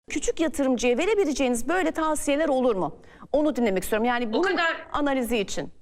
Küçük yatırımcıya verebileceğiniz böyle tavsiyeler olur mu? Onu dinlemek istiyorum. Yani bunun analizi için.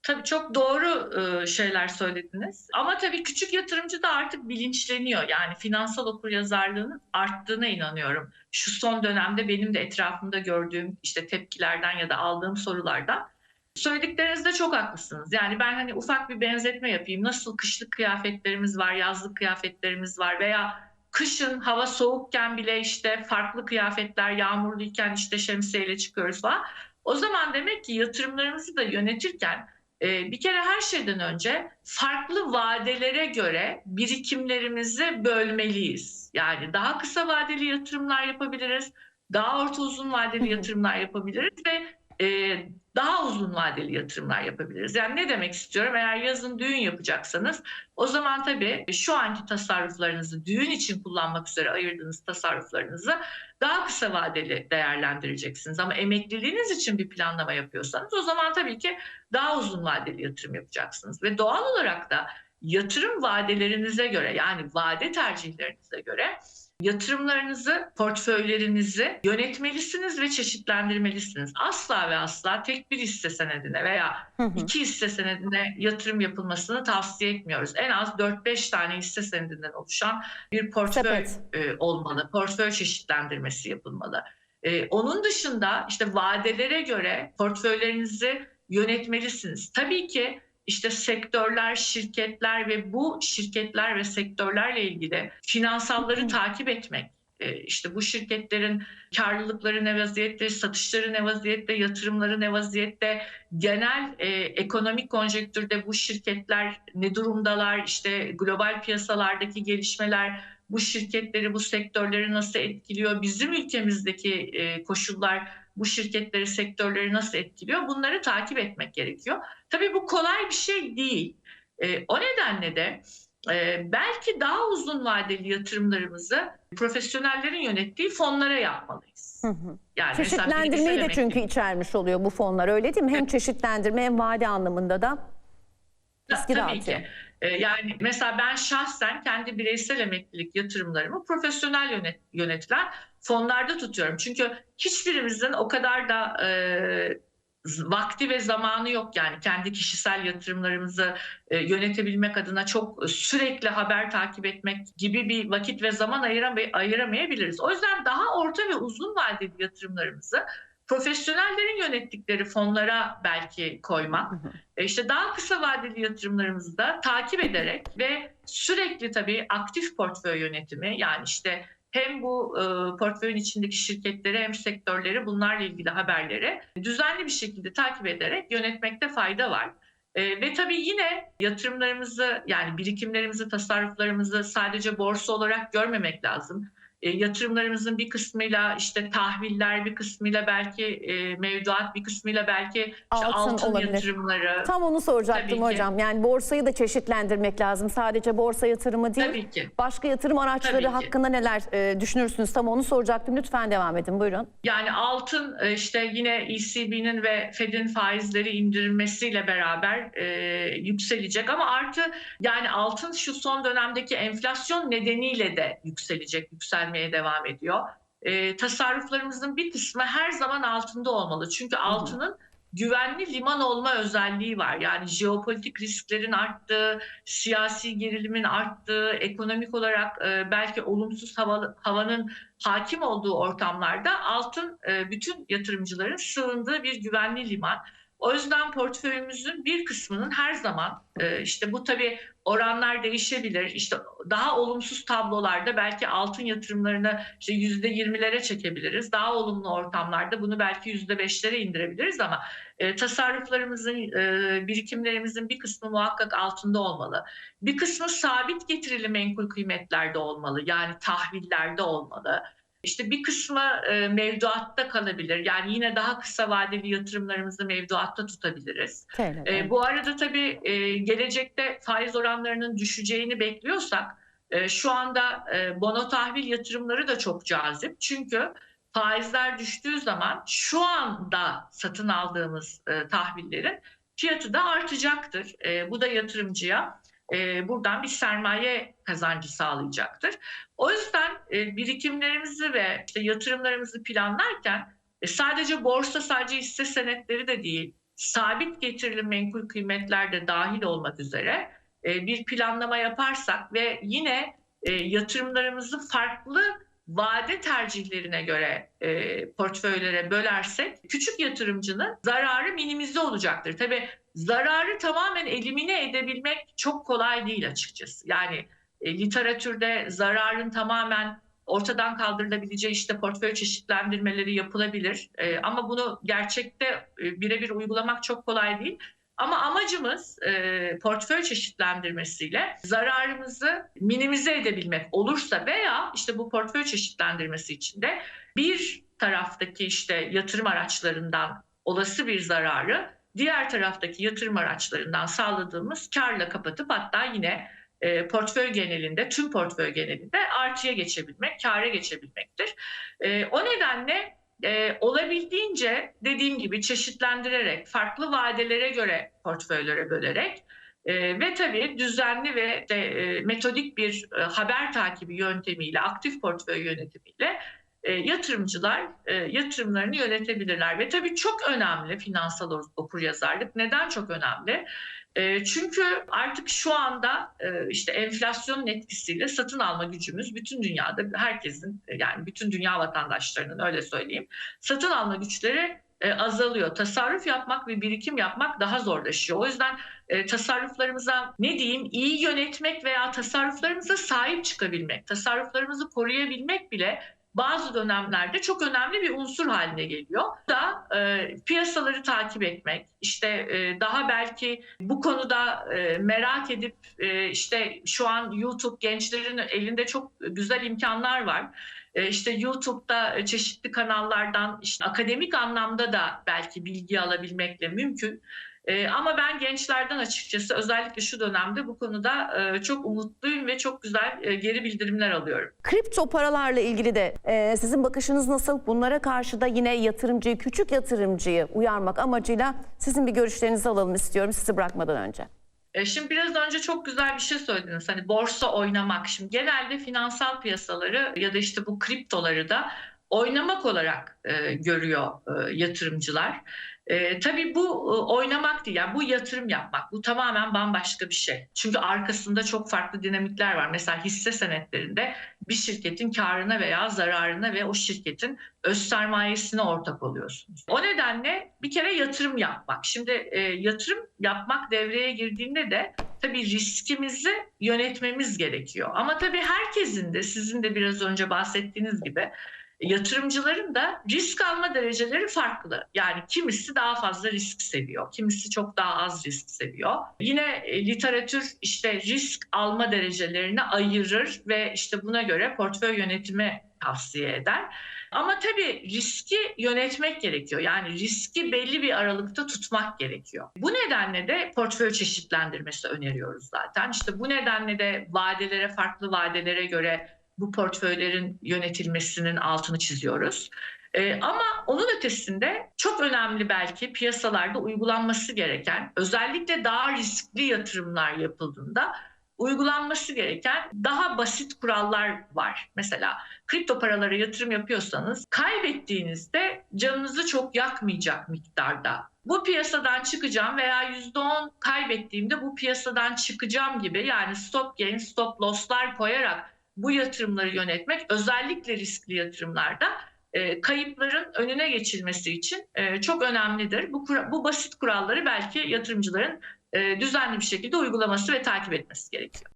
Tabii çok doğru şeyler söylediniz. Ama tabii küçük yatırımcı da artık bilinçleniyor. Yani finansal okuryazarlığının arttığına inanıyorum. Şu son dönemde benim de etrafımda gördüğüm işte tepkilerden ya da aldığım sorulardan. Söylediklerinizde çok haklısınız. Yani ben hani ufak bir benzetme yapayım. Nasıl kışlık kıyafetlerimiz var, yazlık kıyafetlerimiz var veya kışın hava soğukken bile işte farklı kıyafetler, yağmurluyken işte şemsiyeyle çıkıyoruz falan. O zaman demek ki yatırımlarımızı da yönetirken bir kere her şeyden önce farklı vadelere göre birikimlerimizi bölmeliyiz. Yani daha kısa vadeli yatırımlar yapabiliriz, daha orta uzun vadeli yatırımlar yapabiliriz ve daha uzun vadeli yatırımlar yapabiliriz. Yani ne demek istiyorum? Eğer yazın düğün yapacaksanız o zaman tabii şu anki tasarruflarınızı düğün için kullanmak üzere ayırdığınız tasarruflarınızı daha kısa vadeli değerlendireceksiniz. Ama emekliliğiniz için bir planlama yapıyorsanız o zaman tabii ki daha uzun vadeli yatırım yapacaksınız. Ve doğal olarak da yatırım vadelerinize göre yani vade tercihlerinize göre yatırımlarınızı, portföylerinizi yönetmelisiniz ve çeşitlendirmelisiniz. Asla ve asla tek bir hisse senedine veya iki hisse senedine yatırım yapılmasını tavsiye etmiyoruz. En az 4-5 tane hisse senedinden oluşan bir portföy Sepet. olmalı. Portföy çeşitlendirmesi yapılmalı. Onun dışında işte vadelere göre portföylerinizi yönetmelisiniz. Tabii ki işte sektörler, şirketler ve bu şirketler ve sektörlerle ilgili finansalları takip etmek, işte bu şirketlerin karlılıkları ne vaziyette, satışları ne vaziyette, yatırımları ne vaziyette, genel ekonomik konjektürde bu şirketler ne durumdalar, işte global piyasalardaki gelişmeler bu şirketleri, bu sektörleri nasıl etkiliyor, bizim ülkemizdeki koşullar bu şirketleri, sektörleri nasıl etkiliyor? Bunları takip etmek gerekiyor. Tabii bu kolay bir şey değil. O nedenle de belki daha uzun vadeli yatırımlarımızı profesyonellerin yönettiği fonlara yapmalıyız. Yani mesela Çeşitlendirmeyi de çünkü içermiş oluyor bu fonlar, öyle değil mi? Hem çeşitlendirme hem vade anlamında da riski Tabii dağıtıyor. ki. Yani mesela ben şahsen kendi bireysel emeklilik yatırımlarımı profesyonel yönetilen fonlarda tutuyorum. Çünkü hiçbirimizin o kadar da vakti ve zamanı yok yani kendi kişisel yatırımlarımızı yönetebilmek adına çok sürekli haber takip etmek gibi bir vakit ve zaman ayıramayabiliriz. O yüzden daha orta ve uzun vadeli yatırımlarımızı profesyonellerin yönettikleri fonlara belki koymak, işte daha kısa vadeli yatırımlarımızı da takip ederek ve sürekli tabii aktif portföy yönetimi yani işte hem bu portföyün içindeki şirketleri hem sektörleri bunlarla ilgili haberleri düzenli bir şekilde takip ederek yönetmekte fayda var. Ve tabii yine yatırımlarımızı yani birikimlerimizi, tasarruflarımızı sadece borsa olarak görmemek lazım. Yatırımlarımızın bir kısmıyla işte tahviller, bir kısmıyla belki mevduat, bir kısmıyla belki işte altın Olabilir. yatırımları. Tam onu soracaktım Tabii ki. hocam. Yani borsayı da çeşitlendirmek lazım. Sadece borsa yatırımı değil. Tabii ki. Başka yatırım araçları Tabii ki. hakkında neler düşünürsünüz? Tam onu soracaktım. Lütfen devam edin. Buyurun. Yani altın işte yine ECB'nin ve Fed'in faizleri indirilmesiyle beraber yükselecek ama artı yani altın şu son dönemdeki enflasyon nedeniyle de yükselmeye devam ediyor. Tasarruflarımızın bir kısmı her zaman altında olmalı. Çünkü altının güvenli liman olma özelliği var. Yani jeopolitik risklerin arttığı, siyasi gerilimin arttığı, ekonomik olarak belki olumsuz havanın hakim olduğu ortamlarda altın bütün yatırımcıların sığındığı bir güvenli liman. O yüzden portföyümüzün bir kısmının her zaman işte bu tabii oranlar değişebilir. İşte daha olumsuz tablolarda belki altın yatırımlarını işte %20'lere çekebiliriz. Daha olumlu ortamlarda bunu belki %5'lere indirebiliriz ama tasarruflarımızın, birikimlerimizin bir kısmı muhakkak altında olmalı. Bir kısmı sabit getirili menkul kıymetlerde olmalı. Yani tahvillerde olmalı. İşte bir kısmı mevduatta kalabilir. Yani yine daha kısa vadeli yatırımlarımızı mevduatta tutabiliriz. TL'de. Bu arada tabii gelecekte faiz oranlarının düşeceğini bekliyorsak şu anda bono tahvil yatırımları da çok cazip. Çünkü faizler düştüğü zaman şu anda satın aldığımız tahvillerin fiyatı da artacaktır. Bu da yatırımcıya buradan bir sermaye kazancı sağlayacaktır. O yüzden birikimlerimizi ve işte yatırımlarımızı planlarken sadece borsa, sadece hisse senetleri de değil, sabit getirili menkul kıymetler de dahil olmak üzere bir planlama yaparsak ve yine yatırımlarımızı farklı vade tercihlerine göre portföylere bölersek küçük yatırımcının zararı minimize olacaktır. Tabii zararı tamamen elimine edebilmek çok kolay değil açıkçası. Yani literatürde zararın tamamen ortadan kaldırılabileceği işte portföy çeşitlendirmeleri yapılabilir. Ama bunu gerçekte birebir uygulamak çok kolay değil. Ama amacımız portföy çeşitlendirmesiyle zararımızı minimize edebilmek olursa veya işte bu portföy çeşitlendirmesi içinde bir taraftaki işte yatırım araçlarından olası bir zararı diğer taraftaki yatırım araçlarından sağladığımız karla kapatıp hatta yine portföy genelinde, tüm portföy genelinde artıya geçebilmek, kâra geçebilmektir. O nedenle olabildiğince dediğim gibi çeşitlendirerek, farklı vadelere göre portföylere bölerek ve tabii düzenli ve metodik bir haber takibi yöntemiyle, aktif portföy yönetimiyle yatırımcılar yatırımlarını yönetebilirler. Ve tabii çok önemli finansal okuryazarlık. Neden çok önemli? Çünkü artık şu anda işte enflasyonun etkisiyle satın alma gücümüz bütün dünyada herkesin yani bütün dünya vatandaşlarının öyle söyleyeyim satın alma güçleri azalıyor. Tasarruf yapmak ve birikim yapmak daha zorlaşıyor. O yüzden tasarruflarımıza ne diyeyim iyi yönetmek veya tasarruflarımıza sahip çıkabilmek, tasarruflarımızı koruyabilmek bile bazı dönemlerde çok önemli bir unsur haline geliyor. Bu da piyasaları takip etmek, işte daha belki bu konuda merak edip işte şu an YouTube gençlerin elinde çok güzel imkanlar var. İşte YouTube'da çeşitli kanallardan işte akademik anlamda da belki bilgi alabilmekle mümkün. Ama ben gençlerden açıkçası özellikle şu dönemde bu konuda çok umutluyum ve çok güzel geri bildirimler alıyorum. Kripto paralarla ilgili de sizin bakışınız nasıl? Bunlara karşı da yine yatırımcıyı, küçük yatırımcıyı uyarmak amacıyla sizin bir görüşlerinizi alalım istiyorum sizi bırakmadan önce. Şimdi biraz önce çok güzel bir şey söylediniz. Hani borsa oynamak. Şimdi genelde finansal piyasaları ya da işte bu kriptoları da oynamak olarak görüyor yatırımcılar. Tabii bu oynamak değil, yani bu yatırım yapmak. Bu tamamen bambaşka bir şey. Çünkü arkasında çok farklı dinamikler var. Mesela hisse senetlerinde bir şirketin karına veya zararına ve o şirketin öz sermayesine ortak oluyorsunuz. O nedenle bir kere yatırım yapmak. Şimdi yatırım yapmak devreye girdiğinde de tabii riskimizi yönetmemiz gerekiyor. Ama tabii herkesin de sizin de biraz önce bahsettiğiniz gibi yatırımcıların da risk alma dereceleri farklı. Yani kimisi daha fazla risk seviyor, kimisi çok daha az risk seviyor. Yine literatür işte risk alma derecelerini ayırır ve işte buna göre portföy yönetimi tavsiye eder. Ama tabii riski yönetmek gerekiyor. Yani riski belli bir aralıkta tutmak gerekiyor. Bu nedenle de portföy çeşitlendirmesi öneriyoruz zaten. İşte bu nedenle de vadelere, farklı vadelere göre bu portföylerin yönetilmesinin altını çiziyoruz. Ama onun ötesinde çok önemli belki piyasalarda uygulanması gereken, özellikle daha riskli yatırımlar yapıldığında uygulanması gereken daha basit kurallar var. Mesela kripto paralara yatırım yapıyorsanız kaybettiğinizde canınızı çok yakmayacak miktarda. Bu piyasadan çıkacağım veya %10 kaybettiğimde bu piyasadan çıkacağım gibi yani stop gain, stop loss'lar koyarak bu yatırımları yönetmek özellikle riskli yatırımlarda kayıpların önüne geçilmesi için çok önemlidir. Bu basit kuralları belki yatırımcıların düzenli bir şekilde uygulaması ve takip etmesi gerekiyor.